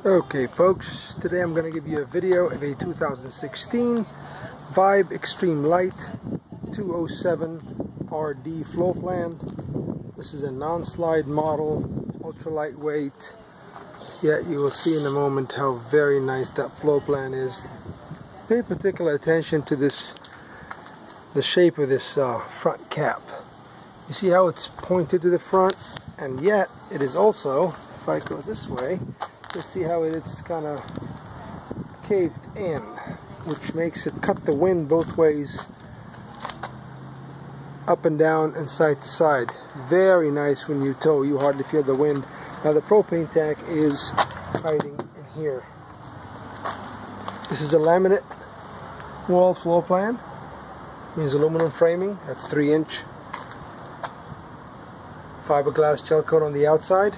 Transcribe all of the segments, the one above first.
Okay folks, today I'm going to give you a video of a 2016 Vibe Extreme Lite 207 RD floor plan. This is a non-slide model, ultra lightweight, yet you will see in a moment how very nice that floor plan is. Pay particular attention to the shape of this front cap. You see how it's pointed to the front, and yet it is also, if I go this way, you see how it's kind of caved in, which makes it cut the wind both ways, up and down and side to side. Very nice when you tow, you hardly feel the wind. Now the propane tank is hiding in here. This is a laminate wall floor plan. Means aluminum framing, that's 3-inch. Fiberglass gel coat on the outside.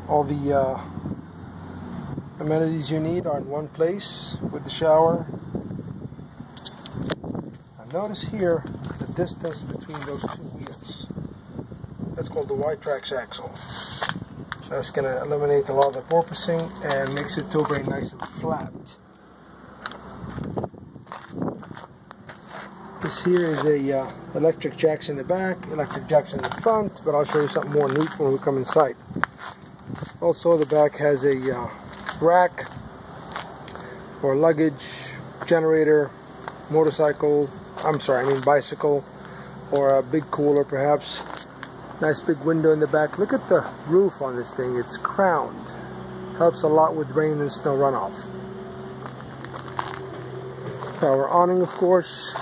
All the amenities you need are in one place with the shower. Now notice here the distance between those two wheels. That's called the Y-Trax axle. That's going to eliminate a lot of the porpoising and makes it tow very nice and flat. This here is a electric jacks in the back, electric jacks in the front, but I'll show you something more neat when we come inside. Also, the back has a rack for luggage, generator, motorcycle, bicycle, or a big cooler perhaps. Nice big window in the back. Look at the roof on this thing, it's crowned. Helps a lot with rain and snow runoff. Power awning, of course.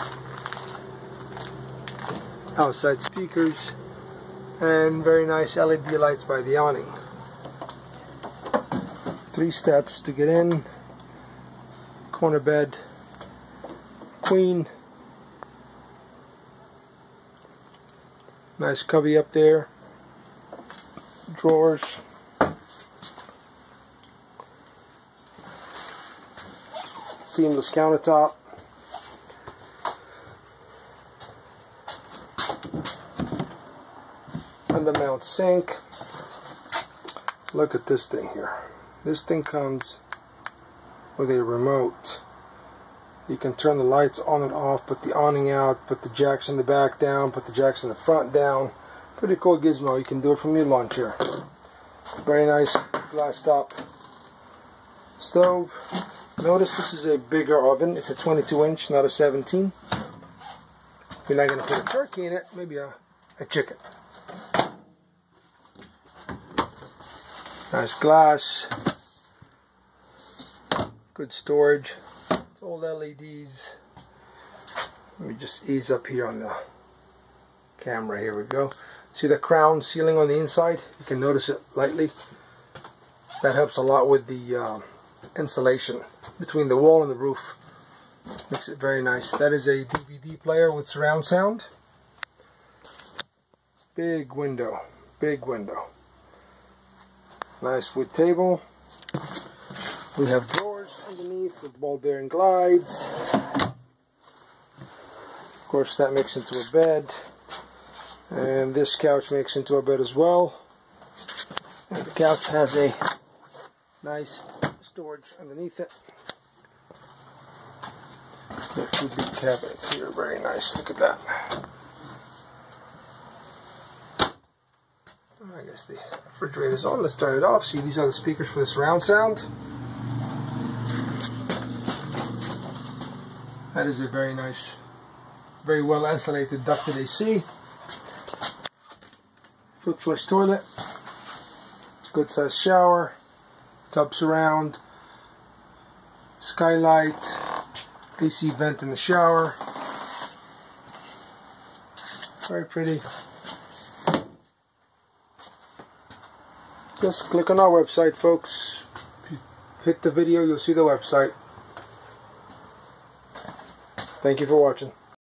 Outside speakers, and very nice LED lights by the awning. 3 steps to get in. Corner bed, queen. Nice cubby up there. Drawers. Seamless countertop. Undermount sink. Look at this thing here. This thing comes with a remote. You can turn the lights on and off, put the awning out, put the jacks in the back down, put the jacks in the front down. Pretty cool gizmo. You can do it from your lawn chair. Very nice glass top stove. Notice this is a bigger oven. It's a 22-inch, not a 17. You're not going to put a turkey in it, maybe a chicken. Nice glass, good storage, it's old LEDs. Let me just ease up here on the camera. Here we go. See the crown ceiling on the inside? You can notice it lightly. That helps a lot with the insulation between the wall and the roof. Makes it very nice. That is a DVD player with surround sound. Big window, big window. Nice wood table. We have drawers underneath with ball bearing glides. Of course, that makes into a bed. And this couch makes into a bed as well. And the couch has a nice storage underneath it. There are 2 big cabinets here. Very nice. Look at that. I guess the refrigerator's on. Let's turn it off. See, these are the speakers for the surround sound. That is a very nice, very well insulated ducted AC. Foot flush toilet. Good sized shower. Tub surround. Skylight. AC vent in the shower. Very pretty. Just click on our website, folks. If you hit the video, you'll see the website. Thank you for watching.